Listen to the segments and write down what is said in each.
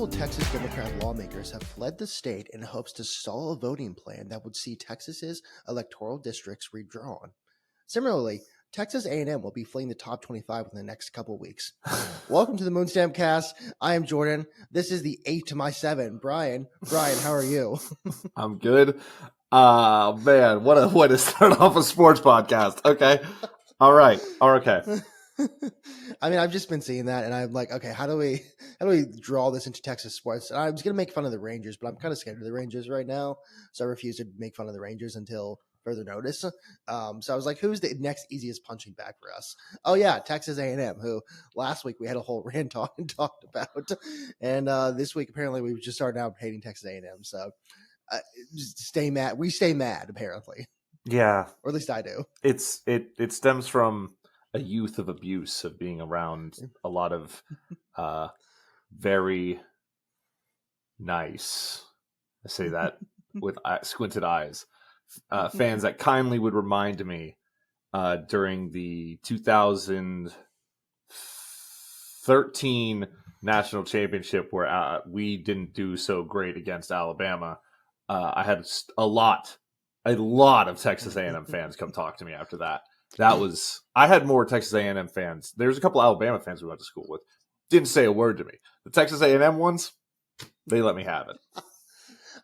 Several Texas Democrat lawmakers have fled the state in hopes to stall a voting plan that would see Texas's electoral districts redrawn. Similarly, Texas A&M will be fleeing the top 25 in the next couple of weeks. Welcome to the Moonstamp Cast. I am Jordan. This is the 8 to my 7. Brian, how are you? I'm good. Man, what a way to start off a sports podcast. Okay. All right. Okay. I mean, I've just been seeing that, and I'm like, okay, how do we draw this into Texas sports? And I was gonna make fun of the Rangers, but I'm kind of scared of the Rangers right now, so I refuse to make fun of the Rangers until further notice. So I was like, who's the next easiest punching bag for us? Oh yeah, Texas A&M, who last week we had a whole rant on and talked about, and this week apparently we just started out hating Texas A&M. So just stay mad. We stay mad apparently. Yeah, or at least I do. It stems from a youth of abuse of being around a lot of very nice, I say that with squinted eyes, fans that kindly would remind me during the 2013 national championship where we didn't do so great against Alabama. I had a lot of Texas A&M fans come talk to me after that. I had more Texas A&M fans. There's a couple Alabama fans we went to school with. Didn't say a word to me. The Texas A&M ones, they let me have it.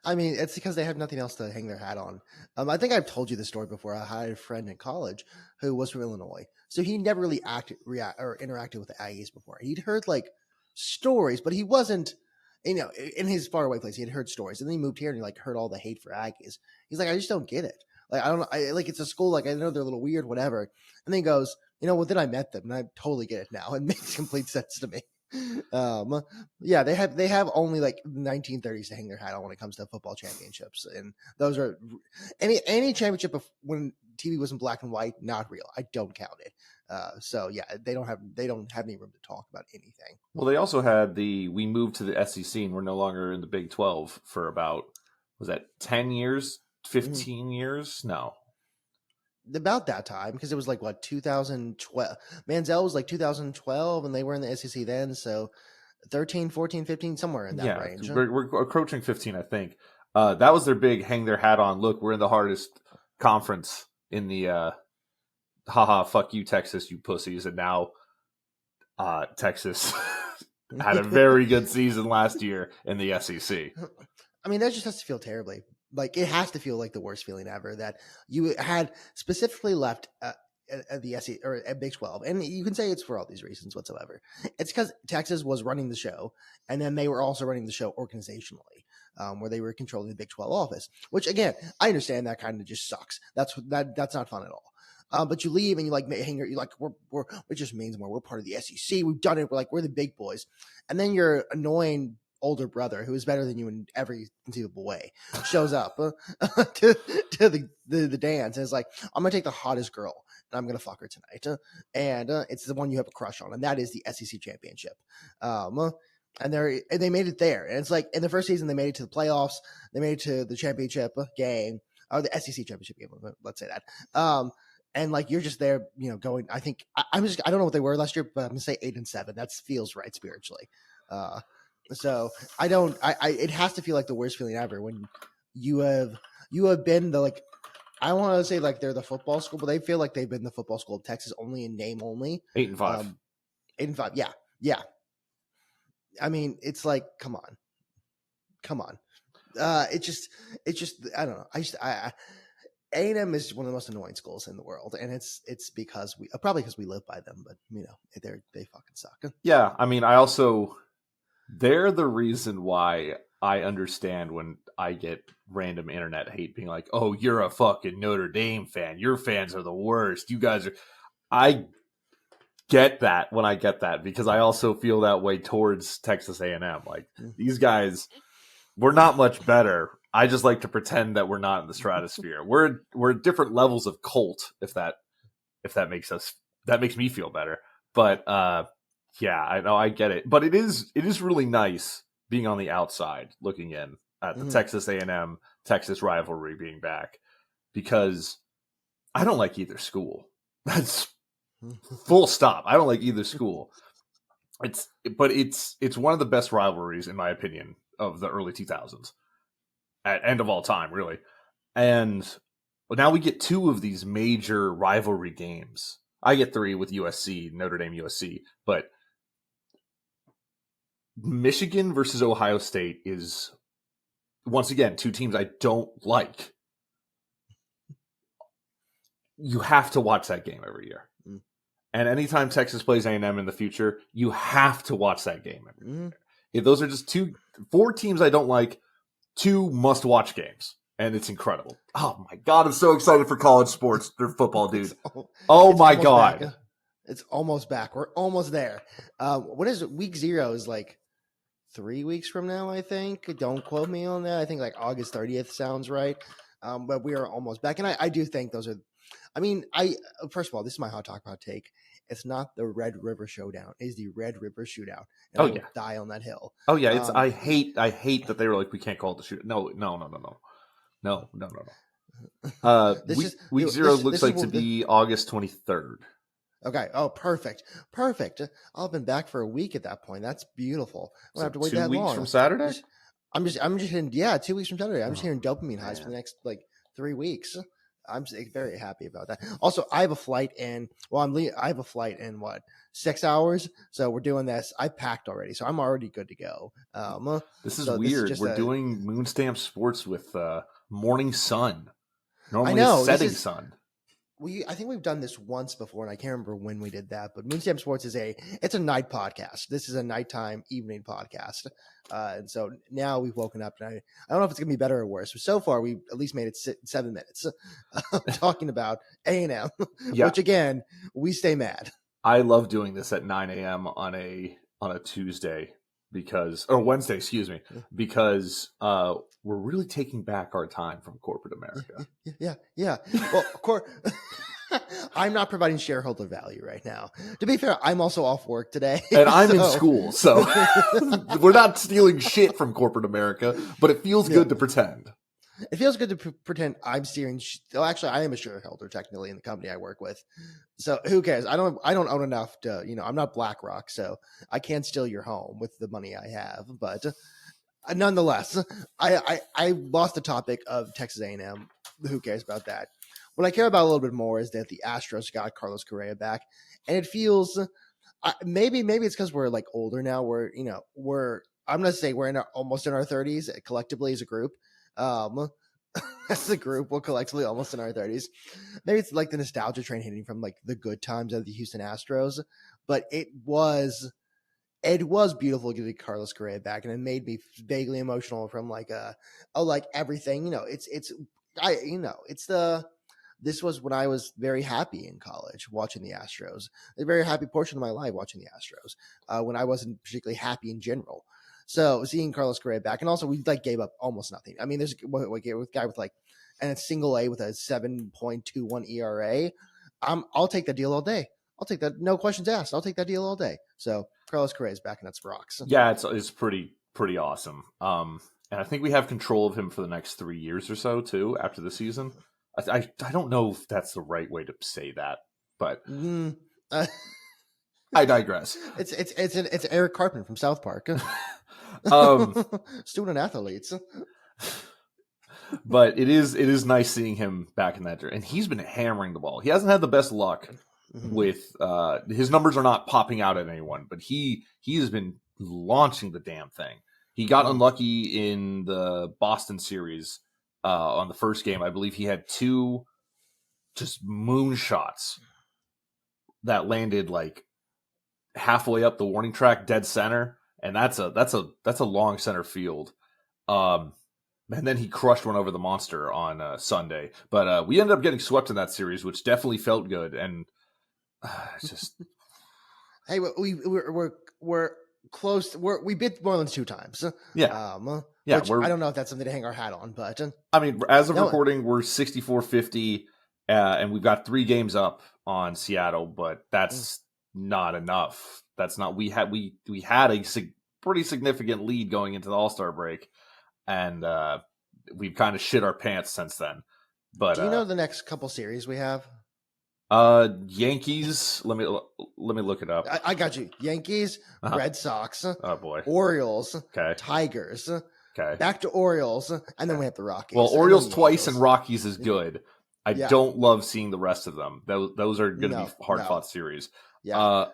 I mean, it's because they have nothing else to hang their hat on. I think I've told you the story before. I had a friend in college who was from Illinois. So he never really interacted with the Aggies before. He'd heard like stories, but he wasn't, in his faraway place, he had heard stories. And then he moved here and he like heard all the hate for Aggies. He's like, I just don't get it. Like, I don't know. It's a school. Like, I know they're a little weird, whatever. And then he goes, well, then I met them and I totally get it now. It makes complete sense to me. Yeah, they have only like 1930s to hang their hat on when it comes to football championships. And those are any championship of when TV was in black and white, not real. I don't count it. So yeah, they don't have any room to talk about anything. Well, they also had we moved to the SEC and we're no longer in the Big 12 for about, was that 10 years? 15 years? No. About that time, because it was like, what, 2012? Manziel was like 2012, and they were in the SEC then, so 13, 14, 15, somewhere in that range. We're approaching 15, I think. That was their big hang their hat on. Look, we're in the hardest conference in the haha, fuck you, Texas, you pussies. And now Texas had a very good season last year in the SEC. I mean, that just has to feel terribly. Like, it has to feel like the worst feeling ever that you had specifically left at the SEC or at Big 12. And you can say it's for all these reasons whatsoever. It's because Texas was running the show, and then they were also running the show organizationally, where they were controlling the Big 12 office, which, again, I understand that kind of just sucks. That's not fun at all. But you leave and you like hang your, you like we're it just means more. We're part of the SEC. We've done it. We're the big boys. And then your annoying older brother, who is better than you in every conceivable way, shows up to the dance and is like, I'm gonna take the hottest girl and I'm gonna fuck her tonight, and it's the one you have a crush on, and that is the SEC championship. And they made it there, and it's like in the first season they made it to the playoffs, they made it to the championship game, or the SEC championship game, let's say that. And like you're just there, going. I think I don't know what they were last year, but I'm gonna say 8-7. That feels right spiritually. So it has to feel like the worst feeling ever when you have been the, like, I don't want to say like they're the football school, but they feel like they've been the football school of Texas only in name only. 8-5. 8-5. Yeah. I mean, it's like, come on. It's just, I don't know. A&M is one of the most annoying schools in the world, and it's because probably because we live by them, but they fucking suck. Yeah. I mean, they're the reason why I understand when I get random internet hate being like, oh, you're a fucking Notre Dame fan. Your fans are the worst. You guys are. I get that when I get that, because I also feel that way towards Texas A&M. Like, these guys, we're not much better. I just like to pretend that we're not in the stratosphere. We're different levels of cult, if that makes me feel better. But yeah, I know, I get it. But it is really nice being on the outside looking in at the Texas A&M Texas rivalry being back, because I don't like either school. That's full stop. I don't like either school. It's one of the best rivalries, in my opinion, of the early 2000s, at end of all time, really. And now we get two of these major rivalry games. I get three with USC, Notre Dame, USC, but Michigan versus Ohio State is, once again, two teams I don't like. You have to watch that game every year. Mm. And anytime Texas plays A&M in the future, you have to watch that game every year. If those are just four teams I don't like, two must-watch games. And it's incredible. Oh, my God. I'm so excited for college sports or football, dude. Oh, my God. Back. It's almost back. We're almost there. What is it? Week 0 is like 3 weeks from now, I think. Don't quote me on that. I think like August 30th sounds right. But we are almost back. And I do think those are, first of all, this is my hot take. It's not the Red River Showdown. It's the Red River Shootout. And I will die on that hill. Oh, yeah. I hate that they were like, we can't call it the shootout. No. Week 0 looks like to be August 23rd. Okay. Oh, perfect. I'll have been back for a week at that point. That's beautiful. I don't have to wait that long. 2 weeks from Saturday? I'm just hearing, 2 weeks from Saturday. I'm just hearing dopamine highs for the next 3 weeks. I'm very happy about that. Also, I have a flight in 6 hours. So we're doing this. I packed already, so I'm already good to go. This is weird. We're doing Moonstamp Sports with morning sun. Normally setting sun. I think we've done this once before, and I can't remember when we did that. But Moonstamp Sports it's a night podcast. This is a nighttime evening podcast, and so now we've woken up. And I don't know if it's gonna be better or worse. But so far, we've at least made it 7 minutes talking about A&M, which again we stay mad. I love doing this at 9 a.m. on a Tuesday Wednesday, because we're really taking back our time from corporate America. Yeah. Well, of course, I'm not providing shareholder value right now. To be fair, I'm also off work today. And I'm in school, so we're not stealing shit from corporate America, but it feels good to pretend. It feels good to pretend I'm steering. Actually, I am a shareholder technically in the company I work with. So who cares? I don't own enough to, I'm not BlackRock, so I can't steal your home with the money I have. But nonetheless, I lost the topic of Texas A&M. Who cares about that? What I care about a little bit more is that the Astros got Carlos Correa back, and it feels maybe it's because we're like older now. I'm gonna say we're almost in our 30s collectively as a group. As a group, we're collectively almost in our 30s. Maybe it's like the nostalgia train hitting from like the good times of the Houston Astros, but it was beautiful to get Carlos Correa back, and it made me vaguely emotional from like everything. This was when I was very happy in college watching the Astros. A very happy portion of my life watching the Astros when I wasn't particularly happy in general. So seeing Carlos Correa back, and also we gave up almost nothing. I mean, there's a guy with and a single A with a 7.21 ERA. I'll take that deal all day. I'll take that. No questions asked. I'll take that deal all day. So Carlos Correa is back, and that's rocks. Yeah, it's pretty awesome. And I think we have control of him for the next 3 years or so too after the season. I don't know if that's the right way to say that, but I digress. It's Eric Cartman from South Park. Student athletes. But it is nice seeing him back in that, and he's been hammering the ball. He hasn't had the best luck with his numbers are not popping out at anyone, but he has been launching the damn thing. He got unlucky in the Boston series on the first game. I believe he had 2 just moonshots that landed like halfway up the warning track, dead center, and that's a long center field. And then he crushed one over the monster on Sunday. But we ended up getting swept in that series, which definitely felt good. And just hey, we're close. We bit more than 2 times. Yeah. Which I don't know if that's something to hang our hat on, but I mean, as of recording, we're 64-50, and we've got 3 games up on Seattle, but that's not enough. That's not. We had a pretty significant lead going into the All-Star break, and we've kind of shit our pants since then. But do you know the next couple series we have? Yankees. Let me look it up. I got you. Yankees, Red Sox, Oh boy. Orioles, Okay. Tigers, Okay. back to Orioles, and then we have the Rockies. Well, Orioles twice and Rockies is good. I don't love seeing the rest of them. Those are going to be hard-fought series. Yeah.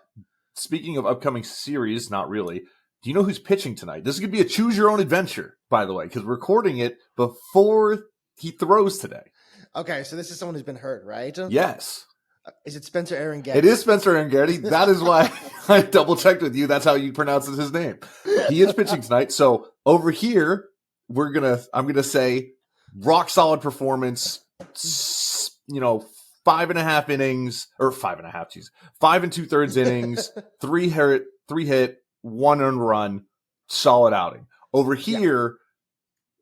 Speaking of upcoming series, not really. Do you know who's pitching tonight? This is going to be a choose-your-own-adventure, by the way, because we're recording it before he throws today. Okay, so this is someone who's been hurt, right? Yes. Is it Spencer Aaron Getty? It is Spencer Aaron Getty. That is why I double-checked with you. That's how you pronounce his name. He is pitching tonight. So over here, I'm going to say rock-solid performance, 5.5 innings, or 5.5, 5 2/3 innings, three hit, 1 earned run, solid outing. Over here,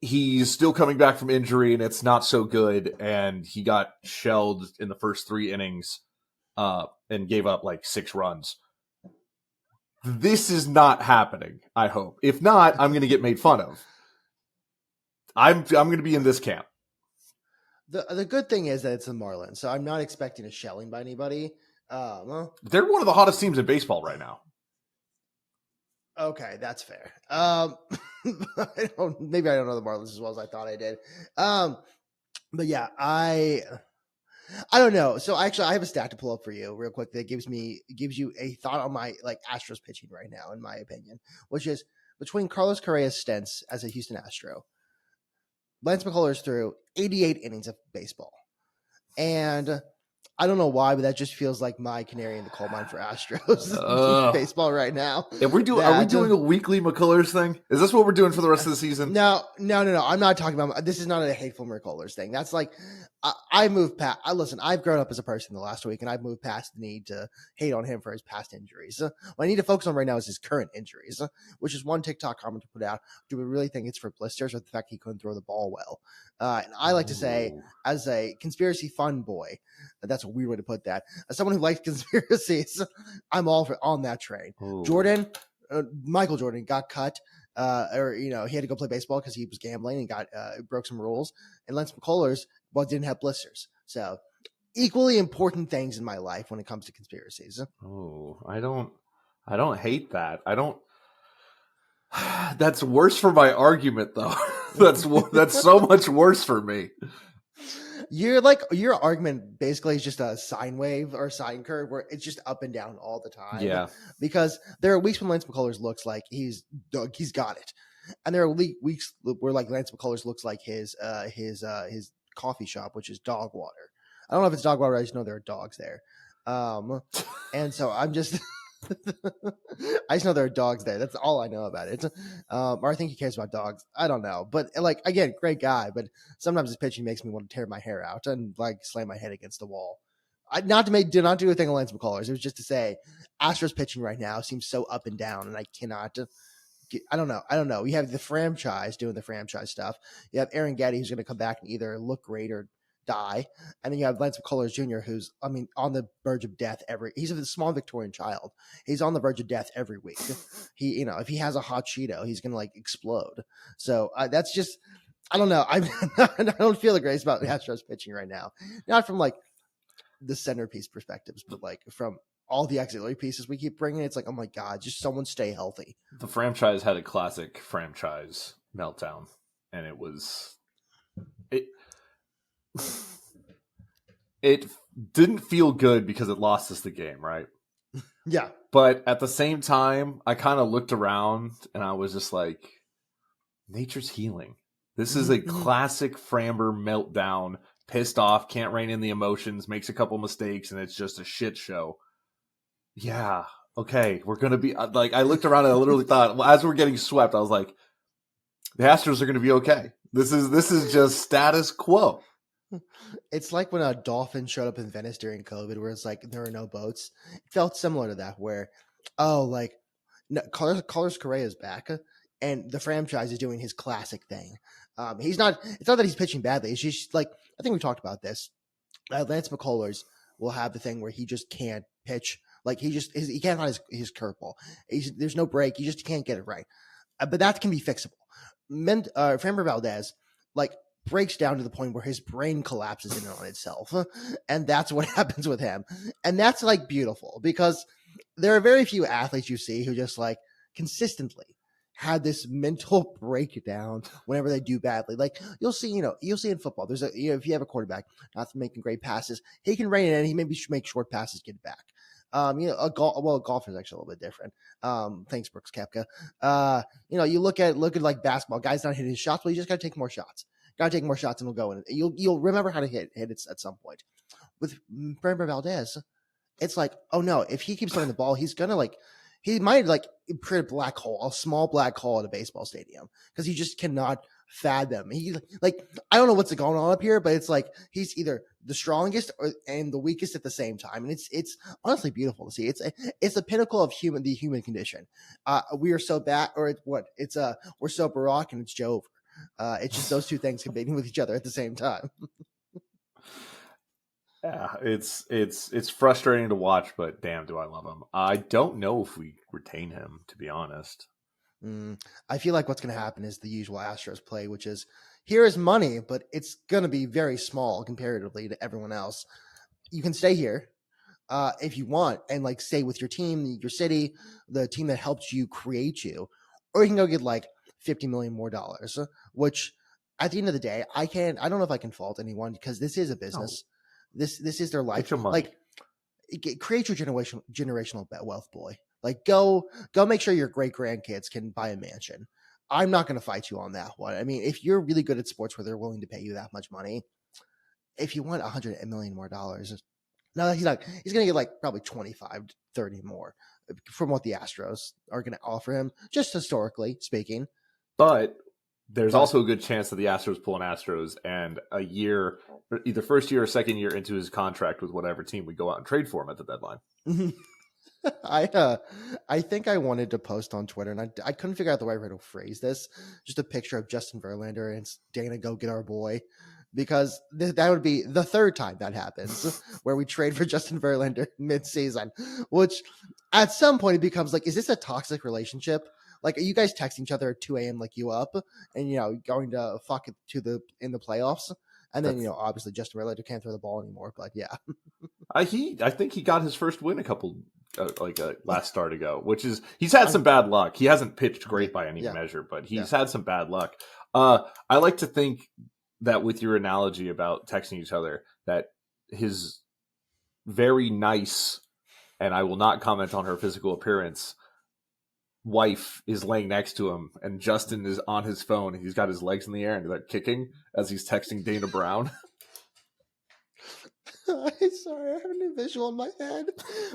he's still coming back from injury, and it's not so good, and he got shelled in the first 3 innings and gave up like 6 runs. This is not happening, I hope. If not, I'm going to get made fun of. I'm going to be in this camp. The good thing is that it's the Marlins, so I'm not expecting a shelling by anybody. They're one of the hottest teams in baseball right now. Okay, that's fair. Maybe I don't know the Marlins as well as I thought I did. But yeah, I don't know. So actually, I have a stat to pull up for you real quick that gives you a thought on my Astros pitching right now, in my opinion, which is between Carlos Correa's stints as a Houston Astro, Lance McCullers threw 88 innings of baseball, and I don't know why, but that just feels like my canary in the coal mine for Astros baseball right now. Are we doing a weekly McCullers thing? Is this what we're doing for the rest of the season? No. I'm not talking about. This is not a hateful McCullers thing. That's like I moved past. Listen, I've grown up as a person the last week, and I've moved past the need to hate on him for his past injuries. What I need to focus on right now is his current injuries, which is one TikTok comment to put out. Do we really think it's for blisters or the fact he couldn't throw the ball well? And I like to say, as a conspiracy fun boy, that's a weird way to put that. As someone who likes conspiracies, I'm all on that train. Ooh. Michael Jordan got cut. He had to go play baseball because he was gambling and got broke some rules. And Lance McCullers, didn't have blisters. So equally important things in my life when it comes to conspiracies. Oh, I don't hate that. That's worse for my argument though. That's so much worse for me. Your argument basically is just a sine wave or sine curve where it's just up and down all the time. Yeah. Because there are weeks when Lance McCullers looks like he's got it. And there are weeks where Lance McCullers looks like his coffee shop, which is dog water. I don't know if it's dog water. I just know there are dogs there. And so I'm just, I just know there are dogs there. That's all I know about it. Or I think he cares about dogs. I don't know. But again, great guy. But sometimes his pitching makes me want to tear my hair out and slam my head against the wall. Not to do a thing on Lance McCullers. It was just to say Astros pitching right now seems so up and down, and I cannot. I don't know. You have the franchise doing the franchise stuff. You have Aaron Getty who's going to come back and either look great or die, and then you have Lance McCullers Jr. who's on the verge of death he's a small Victorian child. He's on the verge of death every week. He if he has a hot Cheeto, he's going to explode. So that's just I don't know. I don't feel the greatest about the Astros pitching right now. Not from the centerpiece perspectives, but from all the auxiliary pieces we keep bringing. It's oh my God, just someone stay healthy. The franchise had a classic franchise meltdown, and it didn't feel good because it lost us the game, right? Yeah. But at the same time, I kind of looked around and I was just like, nature's healing. This is a classic Framber meltdown. Pissed off, can't rein in the emotions, makes a couple mistakes, and it's just a shit show. Yeah, okay, we're going to be I looked around and I literally thought, as we're getting swept, I was like, the Astros are going to be okay. This is just status quo. It's like when a dolphin showed up in Venice during COVID, where it's there are no boats. It felt similar to that, where Carlos Correa is back, and the franchise is doing his classic thing. It's not that he's pitching badly. It's just I think we talked about this. Lance McCullers will have the thing where he just can't pitch. He can't find his curveball. There's no break. He can't get it right. But that can be fixable. Framber Valdez, breaks down to the point where his brain collapses in on itself. And that's what happens with him. And that's like beautiful because there are very few athletes you see who just like consistently had this mental breakdown whenever they do badly. Like you'll see in football, there's if you have a quarterback not making great passes, he can rein it in. He maybe should make short passes, get it back. Golf is actually a little bit different. Thanks, Brooks Koepka. You look at like basketball, guys not hitting his shots. Well, you just got to take more shots. Got to take more shots, and it'll go in. You'll remember how to hit it at some point. With Framber Valdez, it's like, oh no, if he keeps throwing the ball, he might create a black hole, a small black hole at a baseball stadium because he just cannot fathom. I don't know what's going on up here, but it's like he's either the strongest and the weakest at the same time, and it's honestly beautiful to see. It's the pinnacle of the human condition. We are so bad, or we're so Barack and it's Joe. It's just those two things competing with each other at the same time. Yeah, it's frustrating to watch, but damn, do I love him. I don't know if we retain him, to be honest. I feel like what's going to happen is the usual Astros play, which is here is money, but it's going to be very small comparatively to everyone else. You can stay here if you want and stay with your team, your city, the team that helped you create you, or you can go get $50 million more, which at the end of the day, I don't know if I can fault anyone because this is a business. No. This is their life. Create your generational wealth, boy. Go make sure your great grandkids can buy a mansion. I'm not going to fight you on that one. I mean, if you're really good at sports where they're willing to pay you that much money, if you want $100 million more, no, he's going to get probably 25, 30 more from what the Astros are going to offer him, just historically speaking. But there's also a good chance that the Astros pull an Astros and a year, either first year or second year into his contract with whatever team we go out and trade for him at the deadline. I think I wanted to post on Twitter, and I couldn't figure out the right way to phrase this. Just a picture of Justin Verlander and Dana, go get our boy, because that would be the third time that happens where we trade for Justin Verlander mid-season, which at some point it becomes is this a toxic relationship? Are you guys texting each other at 2 a.m. you up and, going to fuck it in the playoffs? And then, obviously Justin Verlander can't throw the ball anymore, but yeah. I think he got his first win a couple, last start ago, which is, he's had some bad luck. He hasn't pitched great by any measure, but he's had some bad luck. I like to think that with your analogy about texting each other, that his very nice, and I will not comment on her physical appearance, wife is laying next to him, and Justin is on his phone. He's got his legs in the air and they're kicking as he's texting Dana Brown. I'm sorry, I have a new visual in my head.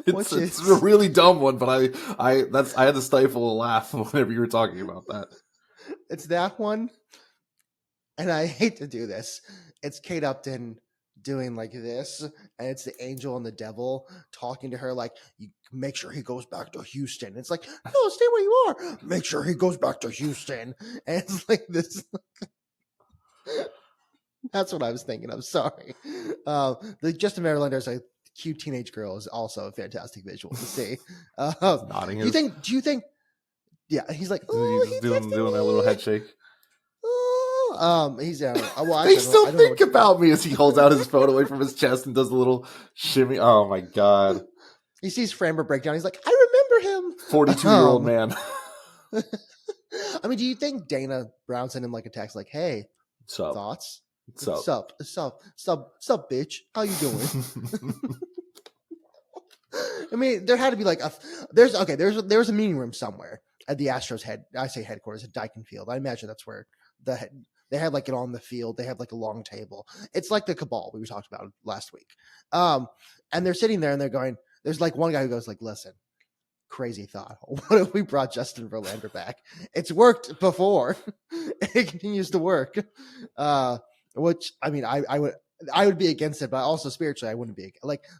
It's a really dumb one, but I had to stifle a laugh whenever you were talking about that. It's that one, and I hate to do this. It's Kate Upton doing this, and it's the angel and the devil talking to her you make sure he goes back to Houston. It's no, stay where you are. Make sure he goes back to Houston. And it's this. That's what I was thinking. I'm sorry. The Justin Verlander as a cute teenage girl is also a fantastic visual to see. Nodding. Do you think? Yeah, he's he's doing that little head shake. He's they still think about me as he holds out his phone away from his chest and does a little shimmy. Oh my god! He sees Framber break down. He's like, I remember him. 42-year-old man. I mean, do you think Dana Brown sent him a text hey, sup? Thoughts? Sup, bitch? How you doing? I mean, there had to be there's a meeting room somewhere at the Astros headquarters at Dyken Field. I imagine that's where they have it on the field. They have a long table. It's like the cabal we talked about last week. And they're sitting there and they're going, there's one guy who goes listen, crazy thought. What if we brought Justin Verlander back? It's worked before. It continues to work. Which I mean, I would be against it, but also spiritually I wouldn't be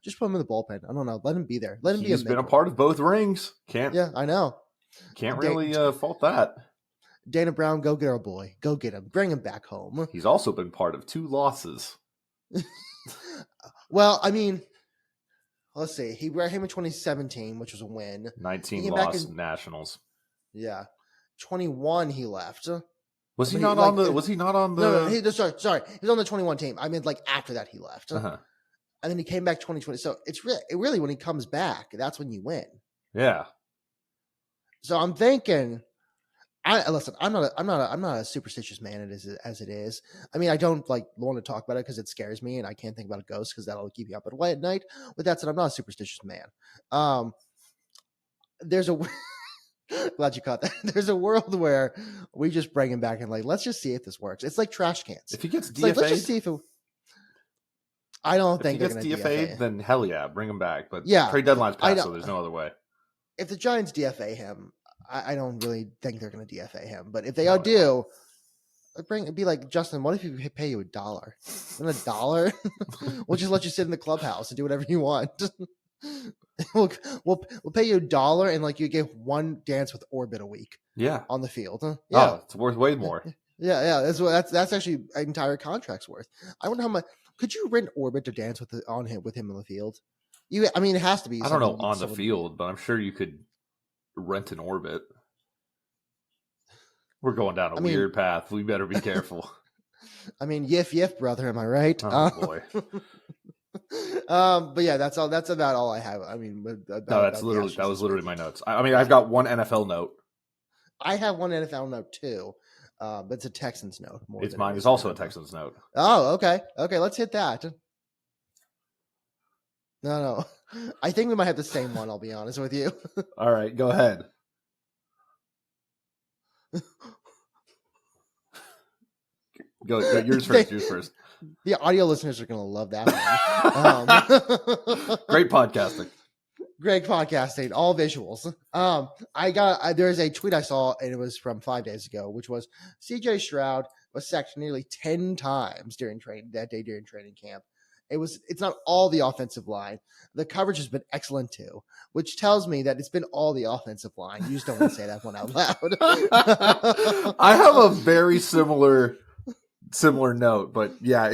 just put him in the bullpen. I don't know. Let him be there. Let him be. He's been a part of both rings. Yeah, I know. Can't really fault that. Dana Brown, go get our boy. Go get him. Bring him back home. He's also been part of 2 losses. Well, I mean, let's see. He brought him in 2017, which was a win. 19 loss Nationals. Yeah. 21 he left. Was he But not on the? Was he not on the? No. Sorry. He was on the 21 team. I mean, like after that, he left, Uh-huh. and then he came back 2020. So it's really when he comes back, that's when you win. Yeah. So I'm thinking. Listen. I'm not a superstitious man as it is. I mean, I don't like want to talk about it because it scares me, and I can't think about a ghost because that'll keep me up at night. With that said, I'm not a superstitious man. There's a glad you caught that. There's a world where we just bring him back and like let's just see if this works. It's like trash cans. If he gets DFA'd, like, let's just see if it. I don't think if he gets DFA'd, then hell yeah, bring him back. But yeah, trade deadline's passed, so there's no other way. If the Giants DFA him, I don't really think they're going to DFA him. But if they do, it'd be like, Justin, what if we pay you $1? And $1, we'll just let you sit in the clubhouse and do whatever you want. we'll pay you $1 and like you get one dance with Orbit a week. Yeah, on the field. Yeah, oh, it's worth way more. Yeah. That's actually an entire contract's worth. I wonder how much could you rent Orbit to dance with him on the field. I mean, it has to be. I don't know on the field, but I'm sure you could rent an Orbit. We're going down a weird path. We better be careful. I mean, yif, brother. Am I right? Oh boy. But yeah, that's all. That's about all I have. I mean, that was literally my notes. I mean, I've got one NFL note. I have one NFL note too, but it's a Texans note. It's mine. It's also a Texans note. Oh, okay. Let's hit that. No. I think we might have the same one. I'll be honest with you. All right, go ahead. Go. Yours first. The audio listeners are going to love that one. Great podcasting. Great podcasting. All visuals. There's a tweet I saw, and it was from 5 days ago, which was CJ Stroud was sacked nearly 10 times during training camp. It's not all the offensive line. The coverage has been excellent too, which tells me that it's been all the offensive line. You just don't want to say that one out loud. I have a very similar note, but yeah,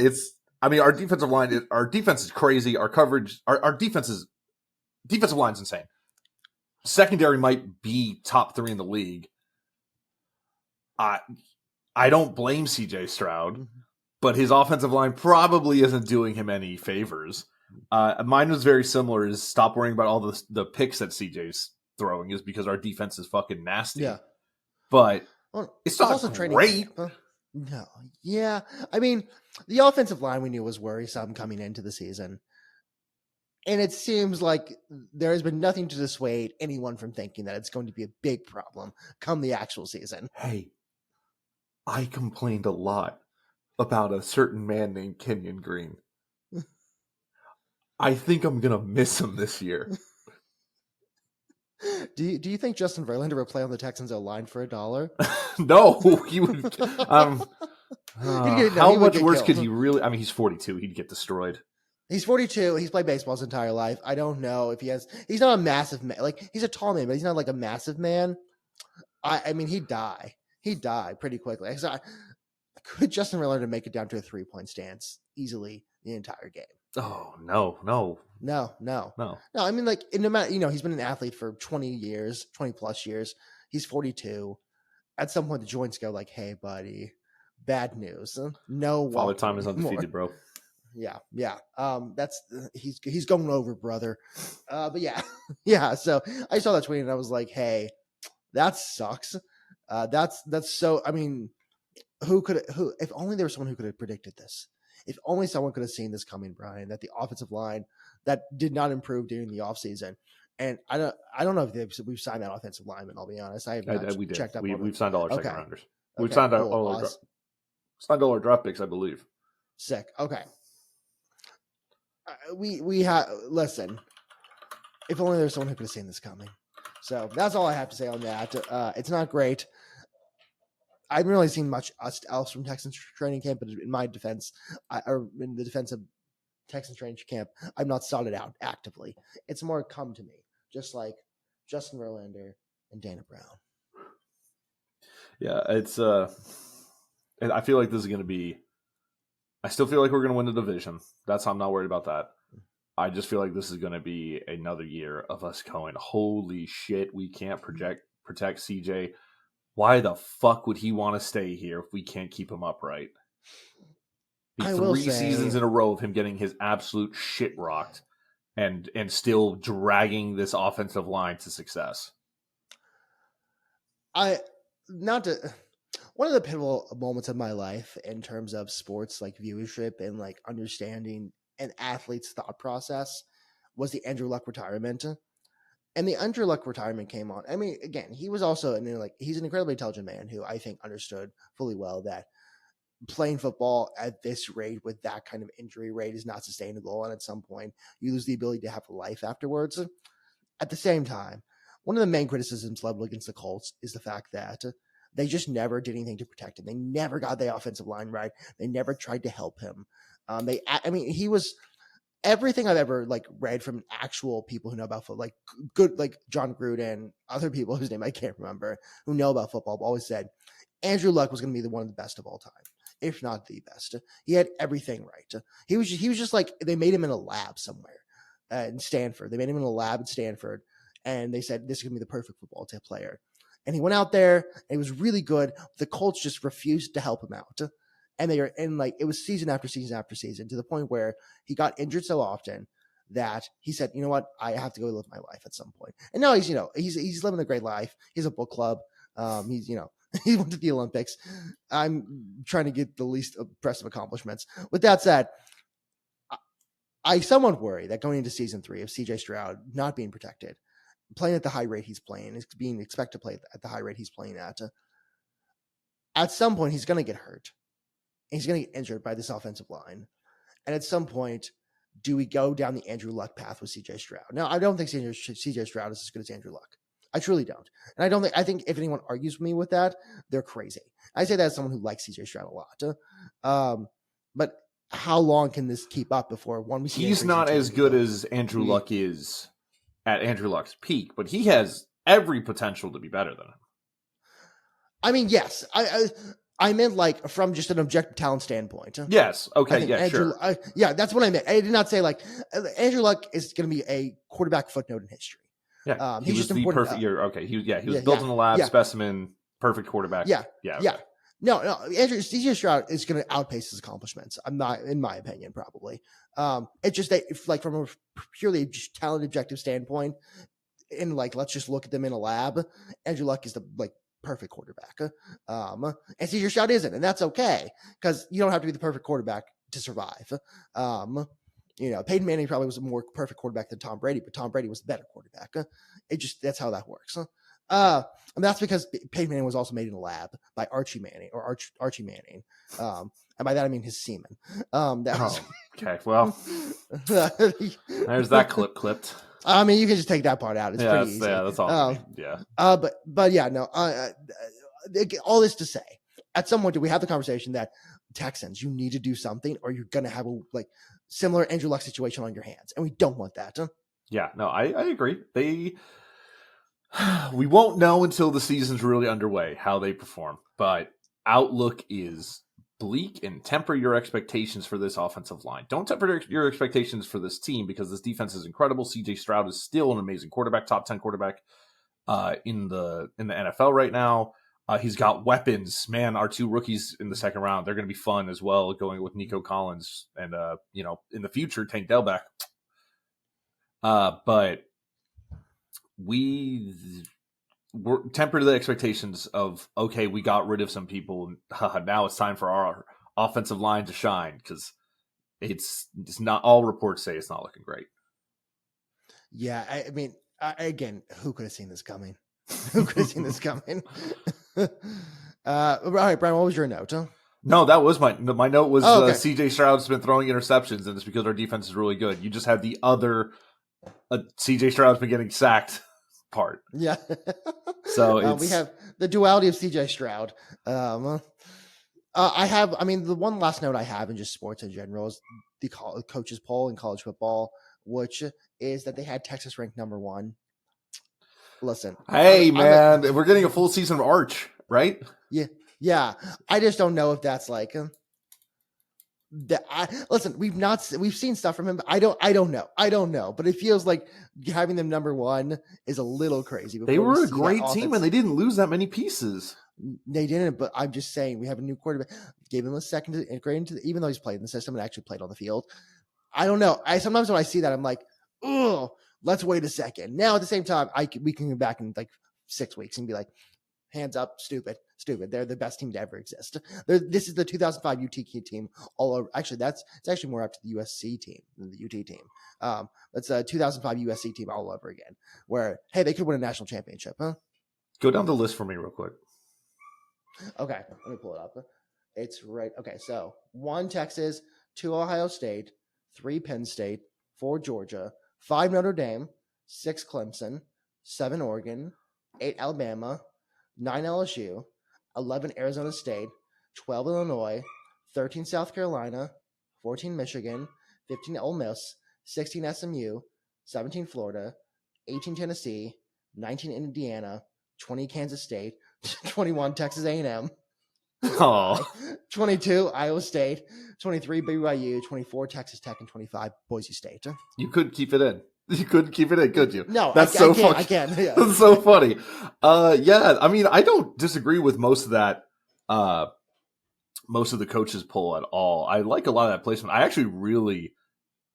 our defensive line, our defense is crazy. Our coverage, our defensive line's insane. Secondary might be top 3 in the league. I don't blame CJ Stroud. But his offensive line probably isn't doing him any favors. Mine was very similar. Is stop worrying about all the picks that CJ's throwing is because our defense is fucking nasty. Yeah, but it's not also great. No, yeah. I mean, the offensive line we knew was worrisome coming into the season, and it seems like there has been nothing to dissuade anyone from thinking that it's going to be a big problem come the actual season. Hey, I complained a lot about a certain man named Kenyon Green. I think I'm gonna miss him this year. Do you think Justin Verlander would play on the Texans line for $1? No, he would. How much worse could he really? I mean, he's 42. He'd get destroyed. He's 42. He's played baseball his entire life. I don't know if he has. He's not a massive man. Like he's a tall man, but he's not like a massive man. I mean, he'd die. He'd die pretty quickly. Could Justin Verlander make it down to a 3-point stance easily the entire game? Oh, no. I mean, like, no matter, he's been an athlete for 20 plus years. He's 42. At some point, the joints go like, hey, buddy, bad news. No. Father Time is undefeated, bro. Yeah. He's going over, brother. But yeah. So I saw that tweet and I was like, hey, that sucks. That's so, I mean, if only there was someone who could have predicted this. If only someone could have seen this coming, Brian, that the offensive line that did not improve during the offseason. And I don't know if we've signed that offensive lineman, I'll be honest. I have not checked up. We've signed all our second rounders. We've signed all our draft picks, I believe. Sick. Okay. We have, listen, if only there was someone who could have seen this coming. So that's all I have to say on that. It's not great. I haven't really seen much else from Texans training camp, but in my defense, or in the defense of Texans training camp, I've not sought it out actively. It's more come to me, just like Justin Verlander and Dana Brown. Yeah, it's I feel like this is going to be. I still feel like we're going to win the division. That's how I'm not worried about that. I just feel like this is going to be another year of us going, holy shit, we can't protect CJ. why the fuck would he want to stay here if we can't keep him upright? I will 3 say, seasons in a row of him getting his absolute shit rocked and still dragging this offensive line to success. one of the pivotal moments of my life in terms of sports like viewership and like understanding an athlete's thought process was the Andrew Luck retirement. And the Andrew Luck retirement came on. I mean, again, he was also he's an incredibly intelligent man who I think understood fully well that playing football at this rate with that kind of injury rate is not sustainable. And at some point, you lose the ability to have a life afterwards. At the same time, one of the main criticisms leveled against the Colts is the fact that they just never did anything to protect him. They never got the offensive line right. They never tried to help him. He was everything I've ever like read from actual people who know about football, like good, like John Gruden, other people whose name I can't remember, who know about football, always said Andrew Luck was going to be one of the best of all time, if not the best. He had everything right. He was just like, they made him in a lab somewhere in Stanford. They made him in a lab at Stanford, and they said this is going to be the perfect football player. And he went out there and he was really good. The Colts just refused to help him out. And it was season after season after season, to the point where he got injured so often that he said, you know what, I have to go live my life at some point. And now he's living a great life. He has a book club. He went to the Olympics. I'm trying to get the least impressive accomplishments. With that said, I somewhat worry that going into season 3 of CJ Stroud not being protected, playing at the high rate he's playing, is being expected to play at the high rate he's playing at some point he's going to get hurt. He's going to get injured by this offensive line. And at some point, do we go down the Andrew Luck path with CJ Stroud? Now, I don't think CJ Stroud is as good as Andrew Luck. I truly don't. And I think if anyone argues with me with that, they're crazy. I say that as someone who likes CJ Stroud a lot. But how long can this keep up before one we see? He's not as good as Andrew Luck is at Andrew Luck's peak, but he has every potential to be better than him. I mean, yes. I meant like from just an objective talent standpoint. Yes. Okay. Yeah. Andrew, sure. That's what I meant. I did not say like Andrew Luck is going to be a quarterback footnote in history. Yeah. He was just the perfect. He was built in the lab, specimen, perfect quarterback. Yeah. No. CJ Stroud is going to outpace his accomplishments. I'm not, in my opinion, probably. It's just that like from a purely just talent objective standpoint, and like let's just look at them in a lab. Andrew Luck is the perfect quarterback. And CJ Stroud isn't, and that's okay, because you don't have to be the perfect quarterback to survive. Peyton Manning probably was a more perfect quarterback than Tom Brady, but Tom Brady was the better quarterback. That's how that works. And that's because Peyton Manning was also made in a lab by Archie Manning. And by that I mean his semen. Okay, well, there's that clipped. I mean, you can just take that part out. It's pretty easy. Yeah, that's all. But yeah, no. All this to say, at some point, do we have the conversation that Texans, you need to do something, or you're gonna have a similar Andrew Luck situation on your hands, and we don't want that. Yeah, no, I agree. We won't know until the season's really underway how they perform, but outlook is bleak, and temper your expectations for this offensive line. Don't temper your expectations for this team, because this defense is incredible. CJ Stroud is still an amazing quarterback, top 10 quarterback in the NFL right now. He's got weapons, man. Our 2 rookies in the second round, they're going to be fun as well, going with Nico Collins and in the future Tank Delback. But we're tempered the expectations of, okay, we got rid of some people, and now it's time for our offensive line to shine, because it's not, all reports say it's not looking great. Yeah, I mean, again, who could have seen this coming? Who could have seen this coming? All right, Brian, what was your note? Huh? No, that was my note was CJ Stroud's been throwing interceptions, and it's because our defense is really good. You just have the other CJ Stroud's been getting sacked part. Yeah. So we have the duality of CJ Stroud. The one last note I have in just sports in general is the coaches poll in college football, which is that they had Texas ranked number 1. Listen, hey, man, we're getting a full season of Arch, right? Yeah. I just don't know if that's Listen, we've seen stuff from him. But I don't know, but it feels like having them number one is a little crazy. They were a great team, and they didn't lose that many pieces. They didn't, but I'm just saying we have a new quarterback. Gave him a second to integrate into even though he's played in the system and actually played on the field. I don't know. Sometimes when I see that, I'm like, oh, let's wait a second. Now at the same time, we can go back in like 6 weeks and be like, hands up, stupid. They're the best team to ever exist. This is the 2005 UT team all over. Actually, it's actually more up to the USC team than the UT team. It's a 2005 USC team all over again. Where hey, they could win a national championship, huh? Go down the list for me real quick. Okay, let me pull it up. It's right. Okay, so 1 Texas, 2 Ohio State, 3 Penn State, 4 Georgia, 5 Notre Dame, 6 Clemson, 7 Oregon, 8 Alabama, 9 LSU, 11 Arizona State, 12 Illinois, 13 South Carolina, 14 Michigan, 15 Ole Miss, 16 SMU, 17 Florida, 18 Tennessee, 19 Indiana, 20 Kansas State, 21 Texas A&M, 22 Iowa State, 23 BYU, 24 Texas Tech, and 25 Boise State. You could keep it in. You couldn't keep it in, could you? No, that's I can. Yeah. That's so funny. Yeah, I mean, I don't disagree with most of that. Most of the coaches poll at all. I like a lot of that placement. I actually really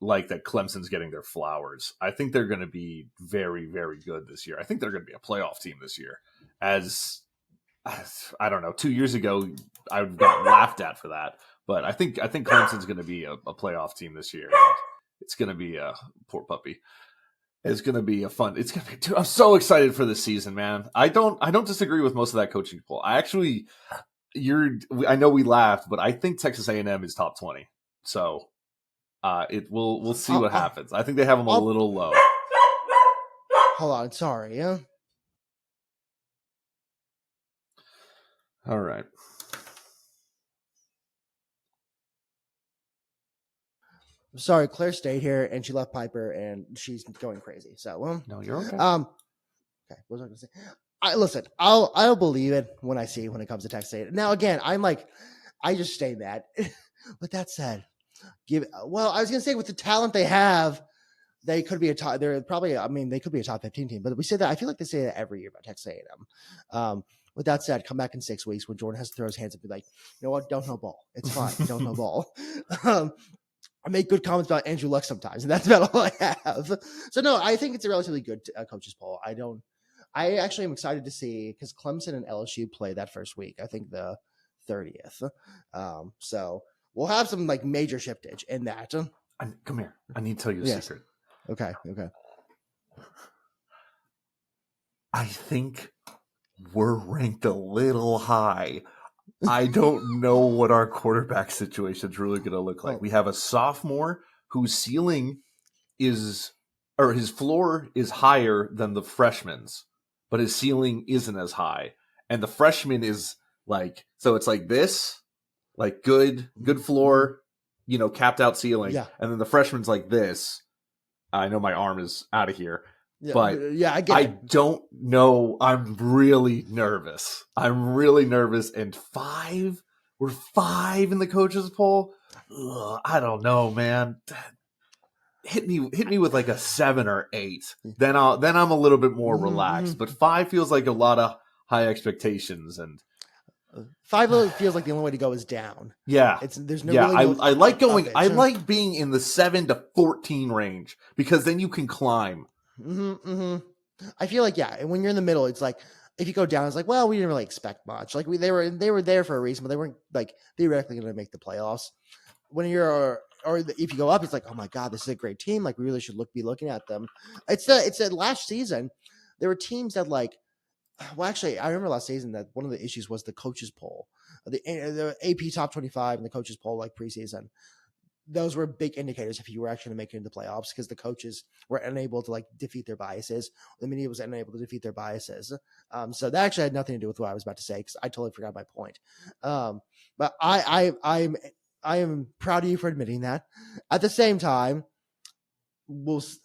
like that Clemson's getting their flowers. I think they're going to be very, very good this year. I think they're going to be a playoff team this year. As I don't know, 2 years ago I got laughed at for that, but I think Clemson's going to be a playoff team this year. It's going to be a poor puppy. It's going to be a fun. It's going to be. I'm so excited for this season, man. I don't disagree with most of that coaching poll. I know we laughed, but I think Texas A&M is top 20. So we'll see what happens. I think they have them a little low. Hold on, sorry. Yeah. All right. Sorry, Claire stayed here and she left Piper and she's going crazy. So, no, you're okay. Okay, what was I going to say? Listen, I'll believe it when I see when it comes to Texas A&M. Now, again, I just stay mad. With that said, I was going to say with the talent they have, they could be they're probably, they could be a top 15 team, but we say that, I feel like they say that every year about Texas A&M. With that said, come back in 6 weeks when Jordan has to throw his hands up and be like, you know what? Don't know ball. It's fine. Don't know ball. I make good comments about Andrew Luck sometimes, and that's about all I have. So no, I think it's a relatively good coaches poll. I actually am excited to see because Clemson and LSU play that first week. I think the 30th. So we'll have some like major shiftage in that. Come here. I need to tell you a secret. Okay. I think we're ranked a little high. I don't know what our quarterback situation is really going to look like. We have a sophomore whose ceiling his floor is higher than the freshman's, but his ceiling isn't as high. And the freshman is like, so it's like this, like good floor, capped out ceiling. Yeah. And then the freshman's like this. I know my arm is out of here. Yeah, but I don't know. I'm really nervous. And we're 5 in the coaches poll. Ugh, I don't know, man. Hit me with like a 7 or 8. Then I'm a little bit more relaxed. But 5 feels like a lot of high expectations, and 5 feels like the only way to go is down. Yeah, there's no. Yeah, really I like going. I like being in the 7 to 14 range because then you can climb. I feel like and when you're in the middle, it's like if you go down, it's like, well, we didn't really expect much. Like they were there for a reason, but they weren't like theoretically going to make the playoffs. When or if you go up, it's like, oh my god, this is a great team. Like we really should be looking at them. It's the last season there were teams that like. Well, actually, I remember last season that one of the issues was the coaches poll, the AP top 25 and the coaches poll like preseason. Those were big indicators if you were actually going to make it into the playoffs because the coaches were unable to like defeat their biases. The media was unable to defeat their biases. So that actually had nothing to do with what I was about to say because I totally forgot my point. But I am proud of you for admitting that. At the same time,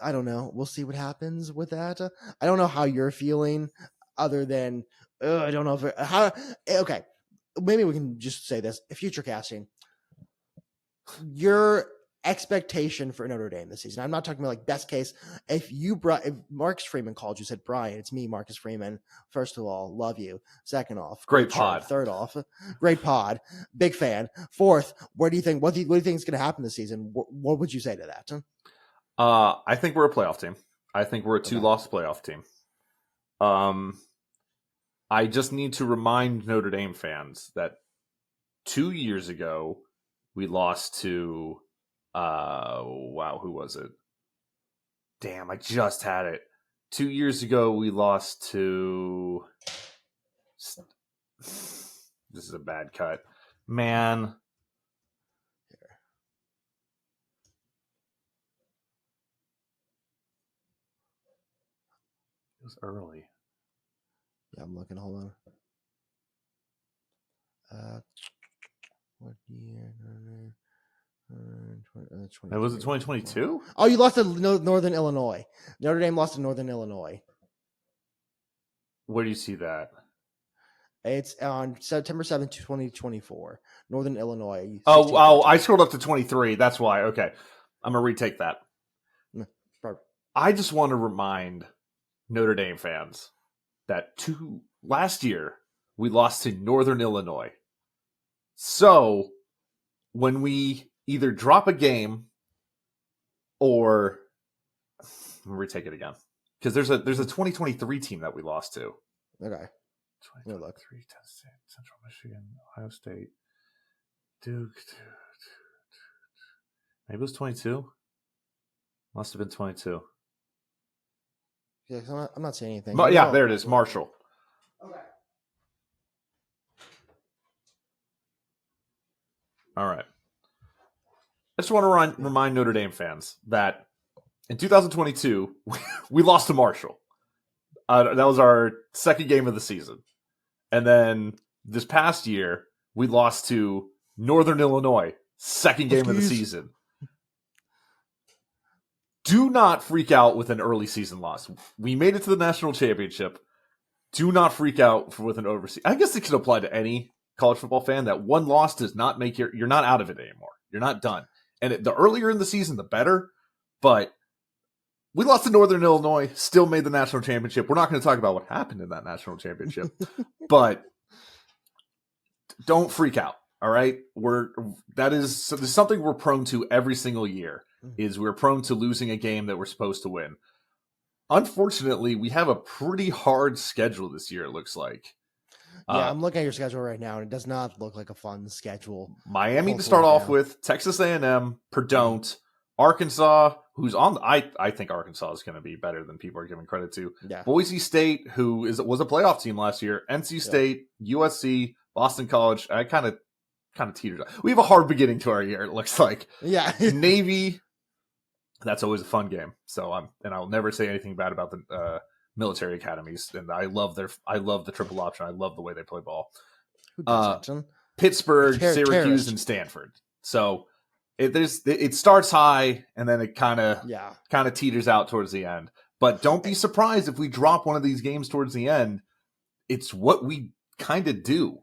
I don't know. We'll see what happens with that. I don't know how you're feeling other than, I don't know okay. Maybe we can just say this future casting. your expectation for Notre Dame this season. I'm not talking about like best case. If Marcus Freeman called you, said, Brian, it's me, Marcus Freeman. First of all, love you. Second off, Great pod. Third off, great pod. Big fan. Fourth, what do you think is going to happen this season? What would you say to that? I think we're a playoff team. I think we're a 2-loss playoff team. I just need to remind Notre Dame fans that 2 years ago we lost to who was it? Damn, I just had it. 2 years ago we lost to this is a bad cut. Man. It was early. Yeah, I'm looking. Hold on. What year? Was it 2022? Oh, you lost to Northern Illinois. Notre Dame lost to Northern Illinois. Where do you see that? It's on September 7th, 2024. Northern Illinois. I scrolled up to 23. That's why. Okay. I'm going to retake that. Perfect. I just want to remind Notre Dame fans that last year we lost to Northern Illinois. So when we either drop a game or let me retake it again, because there's a 2023 team that we lost to. Okay. 2023, Tennessee, Central Michigan, Ohio State, Duke. Maybe it was 22. Must have been 22. Yeah, I'm not saying anything. But yeah, there it is. Marshall. Okay. All right. I just want to remind Notre Dame fans that in 2022, we lost to Marshall. That was our second game of the season. And then this past year, we lost to Northern Illinois, second game of the season. Do not freak out with an early season loss. We made it to the national championship. Do not freak out with an overseas. I guess it could apply to any college football fan that one loss does not make you're not out of it anymore. You're not done. And the earlier in the season, the better. But we lost to Northern Illinois, still made the national championship. We're not going to talk about what happened in that national championship, but don't freak out. All right. There's something we're prone to every single year is we're prone to losing a game that we're supposed to win. Unfortunately, we have a pretty hard schedule this year, it looks like. Yeah, I'm looking at your schedule right now, and it does not look like a fun schedule. Miami to start off with, Texas A&M, Purdue, Arkansas, who's on. I think Arkansas is going to be better than people are giving credit to. Yeah. Boise State, who was a playoff team last year. NC State, USC, Boston College. I kind of teetered up. We have a hard beginning to our year. It looks like. Yeah. Navy. That's always a fun game. So I'll never say anything bad about the military academies. And I love the triple option. I love the way they play ball. Who doesn't? Pittsburgh, Syracuse, and Stanford. So it starts high and then it kind of teeters out towards the end. But don't be surprised if we drop one of these games towards the end. It's what we kind of do.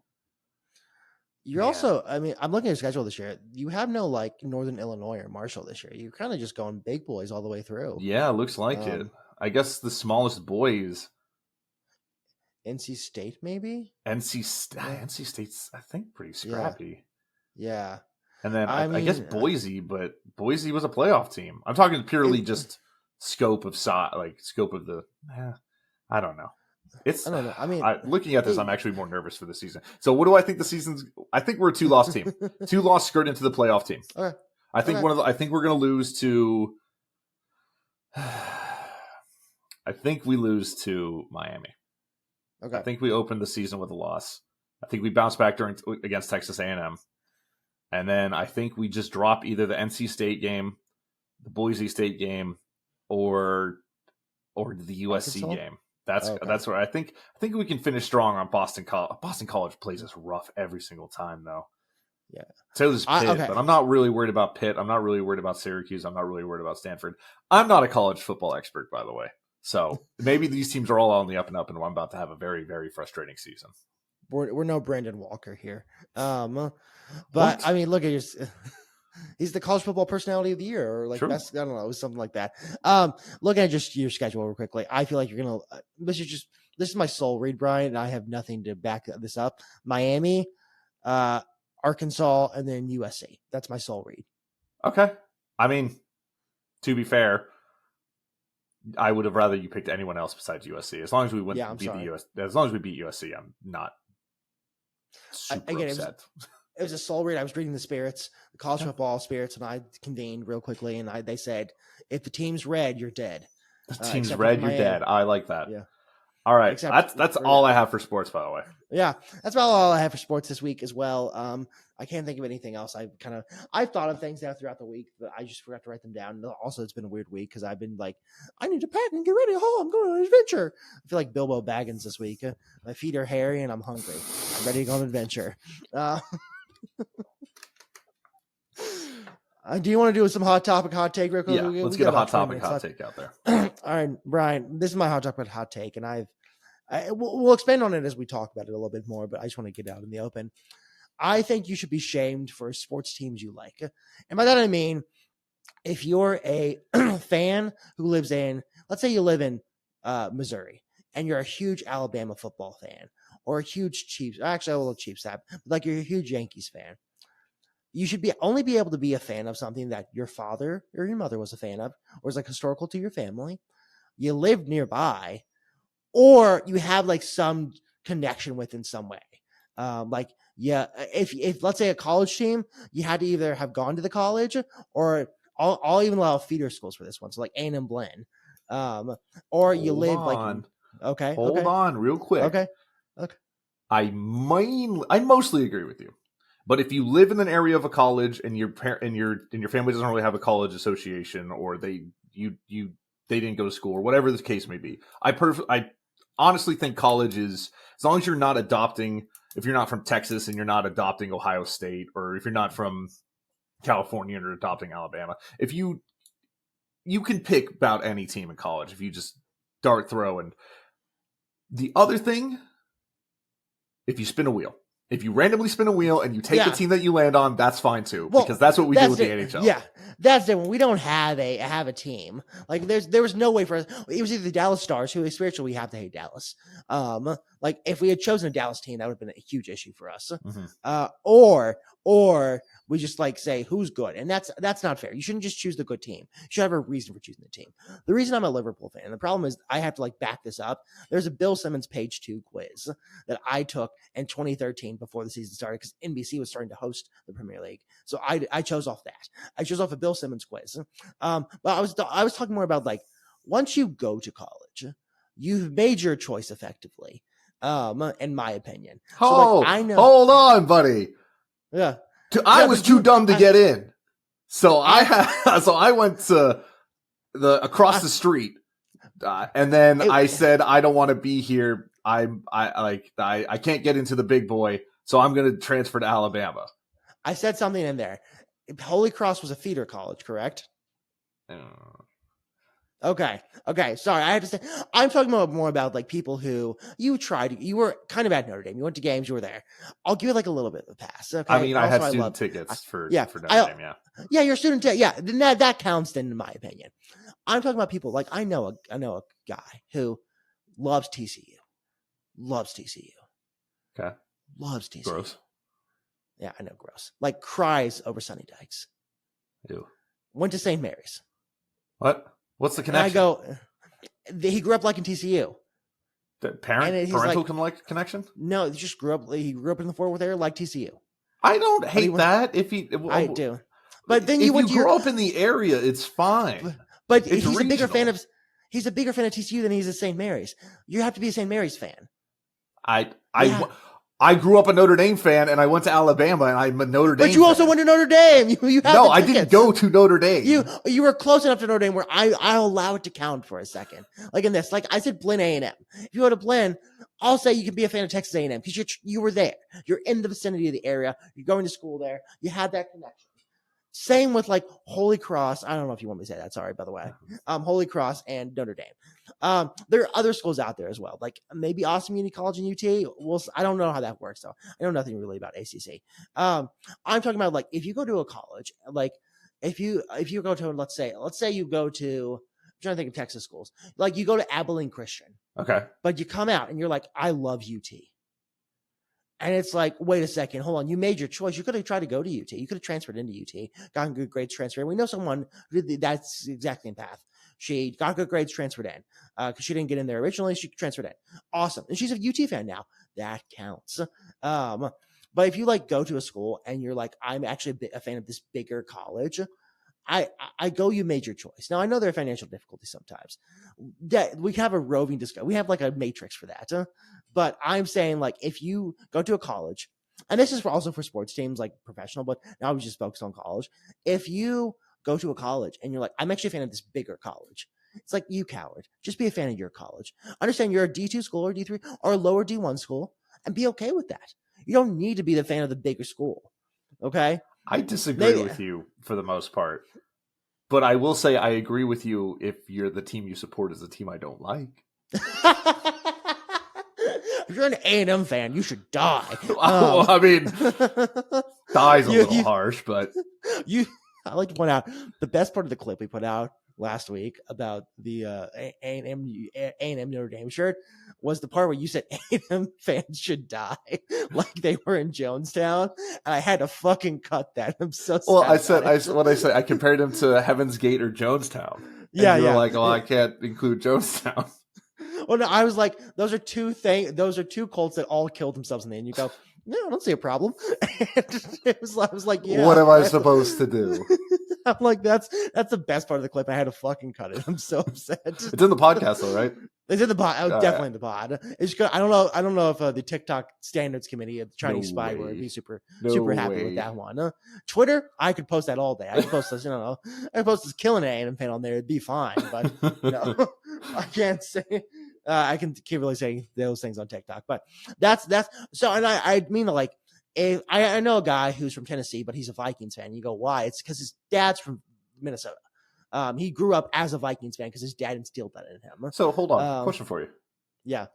You're also, I'm looking at your schedule this year. You have no like Northern Illinois or Marshall this year. You're kind of just going big boys all the way through. Yeah, looks like it. I guess the smallest boys. NC State, maybe? NC State's, I think, pretty scrappy. Yeah. And then I guess Boise, but Boise was a playoff team. I'm talking purely just scope of the. I don't know. I don't know. Looking at this, I'm actually more nervous for the season. So, what do I think the season's? I think we're a 2-loss team. 2-loss skirt into the playoff team. Okay. I think I think we're going to lose to. I think we lose to Miami. Okay. I think we opened the season with a loss. I think we bounce back against Texas A&M. And then I think we just drop either the NC State game, the Boise State game, or the USC game. That's where I think we can finish strong on Boston College. Boston College plays us rough every single time, though. Yeah. So does Pitt, but I'm not really worried about Pitt. I'm not really worried about Syracuse. I'm not really worried about Stanford. I'm not a college football expert, by the way. So maybe these teams are all on the up and up, and I'm about to have a very, very frustrating season. We're no Brandon Walker here. But What? I mean, look at your. He's the college football personality of the year, or like True. best. I don't know, it was something like that. Looking at just your schedule real quickly, I feel like you're gonna. This is my soul read, Brian, and I have nothing to back this up. Miami, Arkansas, and then USC. That's my soul read. Okay. I mean, to be fair, I would have rather you picked anyone else besides USC. As long as we beat the US, as long as we beat USC, I'm not super upset. It was a soul read. I was reading the spirits, the college football spirits, and I convened real quickly, and they said, if the team's red, you're dead. The team's red, you're dead. I like that. Yeah. All right. That's all I have for sports, by the way. Yeah, that's about all I have for sports this week as well. I can't think of anything else. I've thought of things now throughout the week, but I just forgot to write them down. Also, it's been a weird week because I've been like, I need to pack and get ready. Oh, I'm going on an adventure. I feel like Bilbo Baggins this week. My feet are hairy and I'm hungry. I'm ready to go on an adventure. Do you want to do some hot take real quick? Yeah, let's get a hot topic hot take out there. All right, Brian, this is my hot topic hot take, and we'll expand on it as we talk about it a little bit more, but I just want to get out in the open. I think you should be shamed for sports teams you like. And by that I mean, if you're a fan who lives in, let's say you live in Missouri, and you're a huge Alabama football fan, or a huge Chiefs, actually a little Chiefs fan, but like you're a huge Yankees fan, you should only be able to be a fan of something that your father or your mother was a fan of, or is like historical to your family. You live nearby, or you have like some connection with in some way. If let's say a college team, you had to either have gone to the college, or I'll even allow feeder schools for this one. So like A&M Blinn, or you live like, okay, hold on real quick. Okay. I mostly agree with you. But if you live in an area of a college and your family doesn't really have a college association, or they didn't go to school, or whatever the case may be, I honestly think college is, as long as you're not adopting, if you're not from Texas and you're not adopting Ohio State, or if you're not from California and you're adopting Alabama, if you can pick about any team in college if you just dart throw. And the other thing, if you spin a wheel. If you randomly spin a wheel and you take the team that you land on, that's fine too, because that's what we do with the NHL. Yeah, that's different. We don't have a team. Like there was no way for us. It was either the Dallas Stars, who spiritually we have to hate Dallas. Like if we had chosen a Dallas team, that would have been a huge issue for us. Mm-hmm. Or we just like say who's good, and that's not fair. You shouldn't just choose the good team. You should have a reason for choosing the team. The reason I'm a Liverpool fan, the problem is I have to like back this up. There's a Bill Simmons page 2 quiz that I took in 2013 before the season started, because NBC was starting to host the Premier League. So I chose off that. I chose off a Bill Simmons quiz. But I was talking more about like, once you go to college, you've made your choice effectively. In my opinion. I know. Hold on, buddy. Yeah. I was too dumb to get in. So I went to across the street, and then I said, I don't want to be here. I can't get into the big boy, so I'm going to transfer to Alabama. I said something in there. Holy Cross was a feeder college, correct? Okay. Sorry, I had to say. I'm talking more about like people who you were kind of at Notre Dame. You went to games. You were there. I'll give you like a little bit of a pass. Okay. I mean, I had student tickets for Notre Dame. Yeah, your student ticket. Yeah, that counts. Then, in my opinion, I'm talking about people like I know a guy who loves TCU. Okay. Loves TCU. Gross. Yeah, I know, gross. Like cries over Sonny Dykes. Ew. Went to St. Mary's. What? What's the connection? He grew up liking TCU. The parental connection? No, he grew up in the Fort Worth area, like TCU. I don't hate that. I do. But then if you grow up in the area, it's fine. But he's a bigger fan of TCU than he's a St. Mary's. You have to be a St. Mary's fan. I grew up a Notre Dame fan, and I went to Alabama, and I'm a Notre Dame. But you also went to Notre Dame. You have I didn't go to Notre Dame. You were close enough to Notre Dame where I'll allow it to count for a second. Like in this, like I said, Blinn A&M. If you go to Blinn, I'll say you can be a fan of Texas A&M because you were there. You're in the vicinity of the area. You're going to school there. You had that connection. Same with like Holy Cross. I don't know if you want me to say that. Sorry, by the way. Holy Cross and Notre Dame. There are other schools out there as well, like maybe Austin Community College and UT. Well, I don't know how that works though. I know nothing really about ACC. I'm talking about like if you go to a college, like if you go to let's say you go to, I'm trying to think of Texas schools, like you go to Abilene Christian, Okay. but you come out and you're like, I love UT. And it's like, wait a second, hold on. You made your choice. You could have tried to go to UT. You could have transferred into UT, gotten good grades, transferred. We know someone who did that's the exact same path. She got good grades, transferred in because she didn't get in there originally. She transferred in. Awesome. And she's a UT fan now. That counts. But if you like go to a school and you're like, I'm actually a fan of this bigger college, I go, you made your choice. Now, I know there are financial difficulties sometimes. That we have a roving discussion. We have like a matrix for that. But I'm saying like if you go to a college, and this is also for sports teams like professional, but now we just focus on college. If you go to a college and you're like, I'm actually a fan of this bigger college. It's like, you coward. Just be a fan of your college. Understand you're a D2 school or D3 or a lower D1 school and be okay with that. You don't need to be the fan of the bigger school. Okay? I disagree with you for the most part. But I will say I agree with you if you're the team you support is a team I don't like. If you're an A&M fan, you should die. I mean, die's a little harsh, but I like to point out the best part of the clip we put out last week about the A&M Notre Dame shirt was the part where you said A&M fans should die, like they were in Jonestown, and I had to fucking cut that. I'm so sad. Well, I compared him to Heaven's Gate or Jonestown. And you were like, I can't include Jonestown. Well, no, I was like, those are two cults that all killed themselves in the end. You go, no, I don't see a problem. I was like, yeah. What am I supposed to do? I'm like, that's the best part of the clip. I had to fucking cut it. I'm so upset. It's in the podcast, though, right? It's in the pod. Definitely in the pod. It's good. I don't know if the TikTok standards committee of the Chinese spy would be super happy with that one. Twitter, I could post that all day. I could post this, I could post this killing an A&M fan on there. It'd be fine, but I can't say. I can't really say those things on TikTok, but that's so. And I mean, like, I know a guy who's from Tennessee, but he's a Vikings fan. You go, why? It's because his dad's from Minnesota. He grew up as a Vikings fan because his dad instilled that in him. So hold on, question for you. Yeah.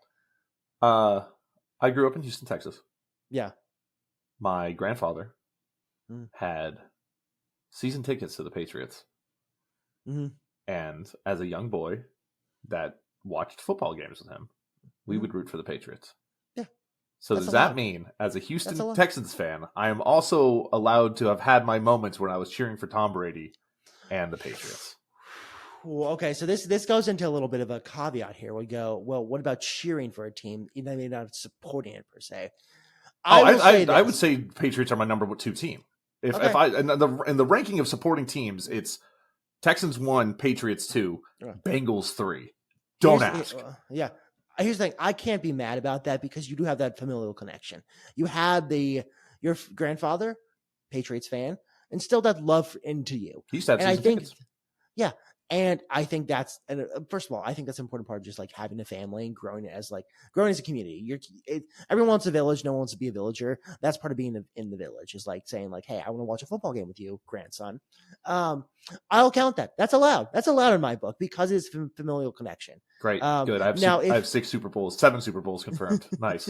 I grew up in Houston, Texas. Yeah. My grandfather had season tickets to the Patriots. Mm-hmm. And as a young boy that watched football games with him, we would root for the Patriots. Yeah. So does that mean, as a Houston Texans fan, I am also allowed to have had my moments when I was cheering for Tom Brady and the Patriots? Okay, so this goes into a little bit of a caveat here. We go, well, what about cheering for a team, even though you're not supporting it per se? I would say Patriots are my number 2 team. If I in the ranking of supporting teams, it's Texans 1, Patriots 2, Bengals 3. Don't ask. Here's the thing. I can't be mad about that because you do have that familial connection. You had your grandfather, Patriots fan, instilled that love into you. He used to have season tickets. Yeah. And I think first of all, I think that's an important part of just like having a family and growing as a community. Everyone wants a village. No one wants to be a villager. That's part of being in the village, is like saying like, hey, I want to watch a football game with you, grandson. I'll count that. That's allowed. That's allowed in my book because it's familial connection. Great. Good. I have 6 Super Bowls, 7 Super Bowls confirmed. Nice.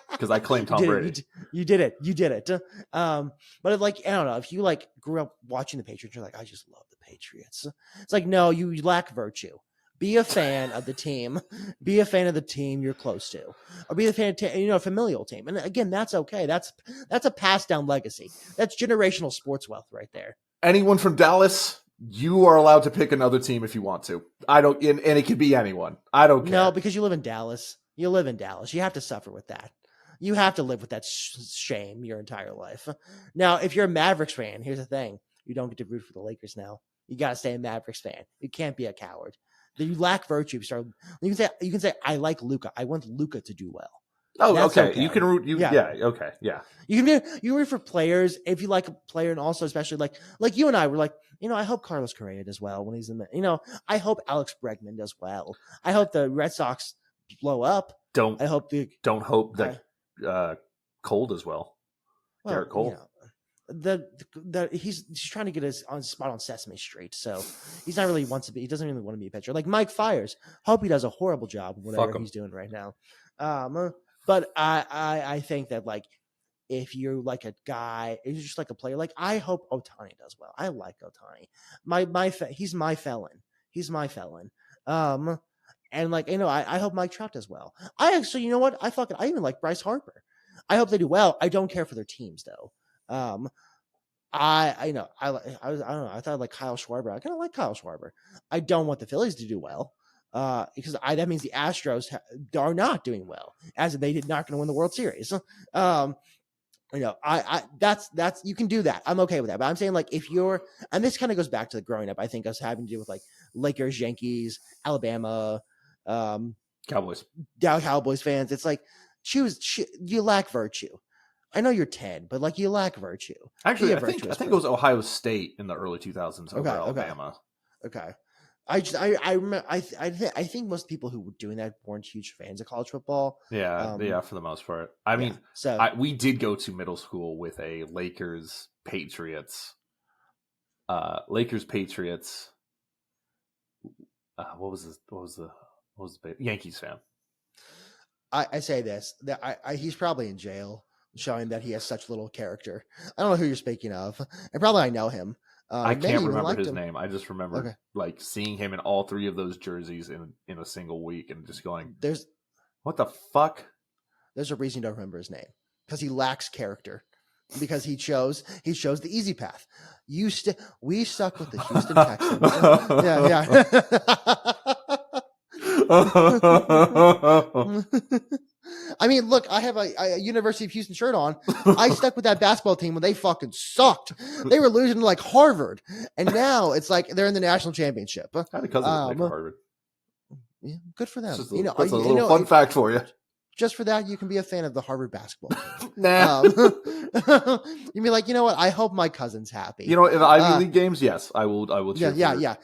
Because I claim Tom Brady. You did it. But like, I don't know, if you like grew up watching the Patriots, you're like, I just love the Patriots. It's like, no, you lack virtue. Be a fan of the team. Be a fan of the team you're close to, or be a fan of a familial team. And again, that's okay. That's a passed down legacy. That's generational sports wealth right there. Anyone from Dallas, you are allowed to pick another team if you want to. And it could be anyone. I don't care. No, because you live in Dallas. You live in Dallas. You have to suffer with that. You have to live with that shame your entire life. Now, if you're a Mavericks fan, here's the thing: you don't get to root for the Lakers now. You got to stay a Mavericks fan. You can't be a coward. You lack virtue. You can say, I like Luka. I want Luka to do well. Oh, okay. You can root. Okay. Yeah. You can root for players if you like a player, and also especially like you and I were like, I hope Carlos Correa does well when he's in the. I hope Alex Bregman does well. I hope the Red Sox blow up. Don't hope that Cole does well. Garrett Cole. he's trying to get his on spot on Sesame Street, so he's not really wants to be. He doesn't really want to be a pitcher. Like Mike Fiers, hope he does a horrible job, whatever he's doing right now. But I think that like if you're like a guy, if you're just like a player, like I hope Ohtani does well. I like Ohtani. He's my felon. He's my felon. And like I hope Mike Trout does well. I actually, you know what? I even like Bryce Harper. I hope they do well. I don't care for their teams though. I know I don't know. I thought like Kyle Schwarber. I kind of like Kyle Schwarber. I don't want the Phillies to do well because that means the Astros are not doing well, as they did not going to win the World Series. That's you can do that. I'm okay with that. But I'm saying like if you're, and this kind of goes back to the growing up. I think us having to do with like Lakers, Yankees, Alabama, Cowboys, Cowboys fans. It's like choose you lack virtue. I know you're 10, but like you lack virtue. Actually, I think it was Ohio State in the early 2000s over Alabama. Okay. I think most people who were doing that weren't huge fans of college football. Yeah, for the most part. I mean, we did go to middle school with a Lakers Patriots. What was the Yankees fan? I say this that he's probably in jail, showing that he has such little character. I don't know who you're speaking of, and probably I know him. I can't remember his name. I just remember like seeing him in all three of those jerseys in a single week and just going, what the fuck? There's a reason you don't remember his name, because he lacks character, because he chose the easy path. We stuck with the Houston Texans. I mean, look, I have a University of Houston shirt on. I stuck with that basketball team when they fucking sucked. They were losing to like Harvard, and now it's like they're in the national championship. I had a cousin that played for Harvard. Yeah, good for them. That's a little fun fact for you. Just for that, you can be a fan of the Harvard basketball team. Nah. You mean like, you know what? I hope my cousin's happy. In the Ivy League games, yes, I will. Cheer yeah.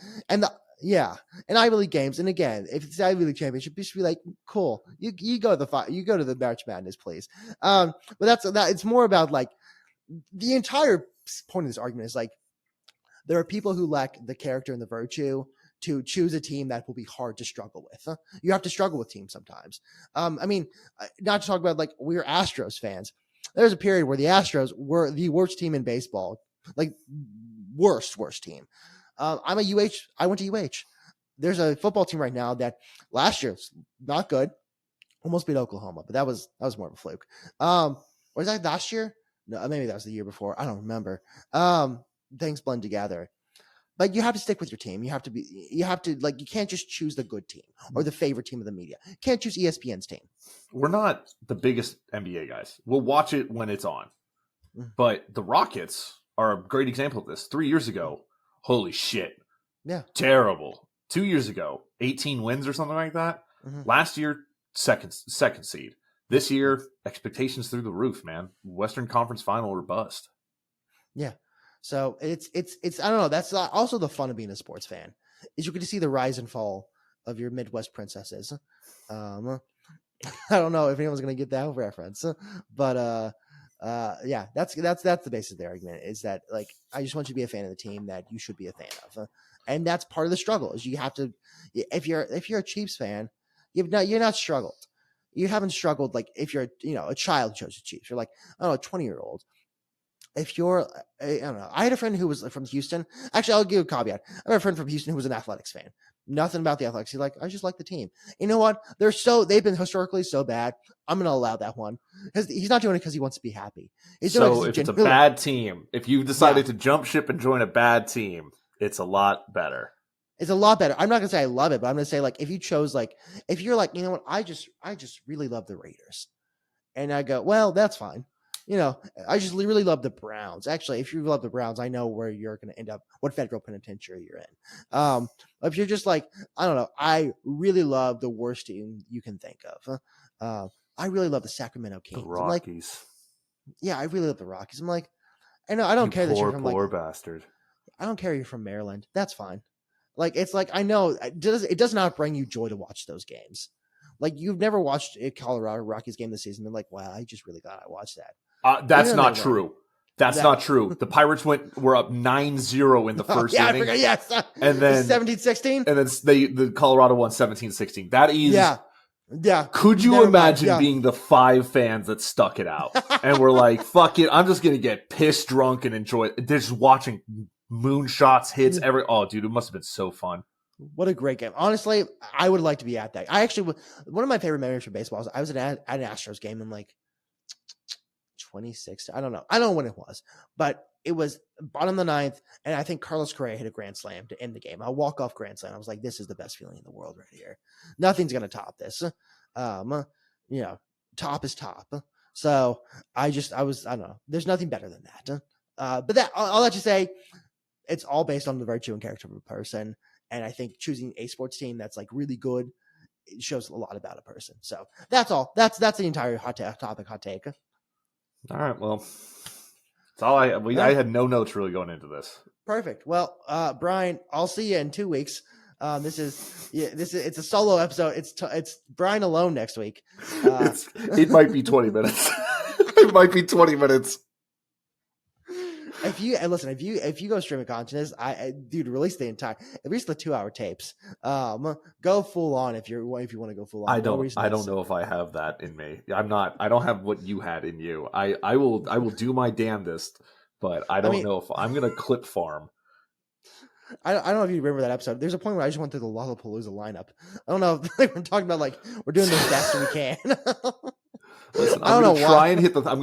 And Ivy League games, and again, if it's the Ivy League championship, you should be like, cool. You go to the March Madness, please. But it's more about like the entire point of this argument is like there are people who lack the character and the virtue to choose a team that will be hard to struggle with. You have to struggle with teams sometimes. I mean, not to talk about like we're Astros fans. There's a period where the Astros were the worst team in baseball, like worst team. I'm a UH. I went to UH. There's a football team right now that last year was not good. Almost beat Oklahoma, but that was more of a fluke. Was that last year? No, maybe that was the year before. I don't remember. Things blend together. But you have to stick with your team. You have to like, you can't just choose the good team or the favorite team of the media. You can't choose ESPN's team. We're not the biggest NBA guys. We'll watch it when it's on. But the Rockets are a great example of this. 3 years ago, holy shit. Yeah. Terrible. 2 years ago, 18 wins or something like that. Last year, second seed. This year, expectations through the roof, man. Western Conference Final or bust. Yeah. So it's I don't know. That's also the fun of being a sports fan is you get to see the rise and fall of your Midwest princesses. I don't know if anyone's going to get that reference, but yeah, that's the basis of the argument is that like I just want you to be a fan of the team that you should be a fan of, and that's part of the struggle is you have to if you're a Chiefs fan, you're not struggled. You haven't struggled like if you're a child who chose the Chiefs. You're like, I don't know, a 20-year-old. If you're, I don't know, I had a friend who was from Houston. Actually, I'll give a caveat. I have a friend from Houston who was an athletics fan. Nothing about the athletics. He's like, I just like the team. You know what? They've been historically so bad. I'm going to allow that one because he's not doing it because he wants to be happy. So if it's a bad team, if you decided to jump ship and join a bad team, it's a lot better. It's a lot better. I'm not going to say I love it, but I'm going to say like, if you chose like, if you're like, you know what? I just really love the Raiders. And I go, well, that's fine. I just really love the Browns. Actually, if you love the Browns, I know where you're going to end up, what federal penitentiary you're in. If you're just like, I don't know, I really love the worst team you can think of. I really love the Sacramento Kings. The Rockies. Yeah, I really love the Rockies. I'm like, I don't care that you're from poor bastard. I don't care you're from Maryland. That's fine. Like, it's like, I know it does not bring you joy to watch those games. Like, you've never watched a Colorado Rockies game this season. Been like, wow, I just really glad I watched that. That's not true. That's not true. The Pirates were up 9-0 in the first inning. I forgot, yes. And then 17-16? And then the Colorado won 17-16. That is... Yeah. Could you imagine being the 5 fans that stuck it out? And we're like, fuck it, I'm just going to get pissed drunk and enjoy it. They're just watching moonshots, hits, oh, dude, it must have been so fun. What a great game. Honestly, I would like to be at that. I actually, one of my favorite memories for baseball is I was at an Astros game in like 26. I don't know when it was, but it was bottom of the ninth, and I think Carlos Correa hit a grand slam to end the game. A walk-off grand slam. I was like, this is the best feeling in the world right here. Nothing's going to top this. Top is top. So I don't know. There's nothing better than that. But that, I'll let you say, it's all based on the virtue and character of a person. And I think choosing a sports team that's like really good, it shows a lot about a person. So that's all. That's the entire hot take. All right. Well, that's all I had no notes really going into this. Perfect. Well, Brian, I'll see you in 2 weeks. It's a solo episode. It's Brian alone next week. It might be 20 minutes. It might be 20 minutes. If you go stream of consciousness, dude, release the entire, at least the 2-hour tapes. Go full on if you want to go full on. I don't know if I have that in me. I don't have what you had in you. I will do my damnedest, but I don't know if I'm gonna clip farm. I don't know if you remember that episode. There's a point where I just went through the Lollapalooza lineup. I don't know if we're talking about like we're doing the best we can. Listen, I'm going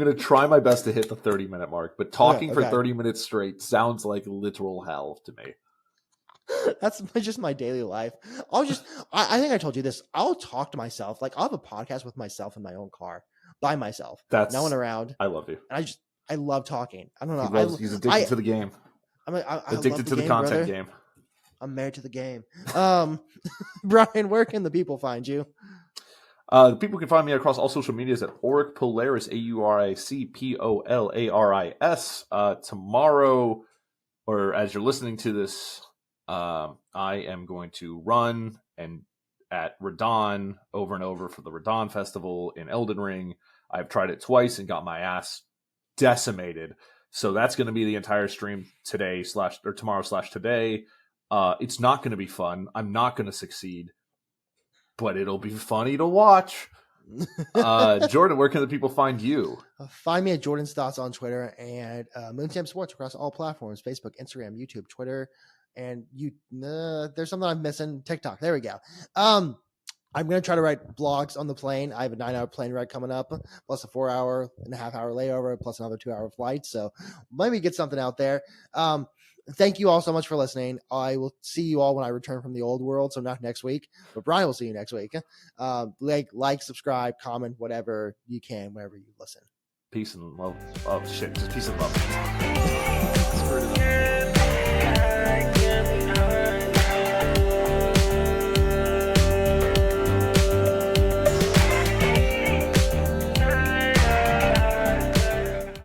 to try my best to hit the 30-minute mark, but talking for 30 minutes straight sounds like literal hell to me. That's just my daily life. I think I told you this. I'll talk to myself. Like I'll have a podcast with myself in my own car by myself. That's no one around. I love you. And I love talking. I don't know. He's addicted to the game. I'm addicted to the content game. I'm married to the game. Brian, where can the people find you? People can find me across all social medias at Auric Polaris, AuricPolaris. Tomorrow, or as you're listening to this, I am going to run at Radon over and over for the Radon Festival in Elden Ring. I've tried it twice and got my ass decimated. So that's going to be the entire stream tomorrow/today. It's not going to be fun. I'm not going to succeed. But it'll be funny to watch. Jordan, where can the people find you? Find me at Jordan's Thoughts on Twitter and Moonstamp Sports across all platforms: Facebook, Instagram, YouTube, Twitter, and there's something I'm missing. TikTok. There we go. I'm going to try to write blogs on the plane. I have a 9-hour plane ride coming up, plus a 4.5-hour layover, plus another 2-hour flight. So maybe get something out there. Thank you all so much for listening. I will see you all when I return from the old world. So not next week, but Brian will see you next week. Like, subscribe, comment, whatever you can, wherever you listen. Peace and love. Oh shit. Just peace and love.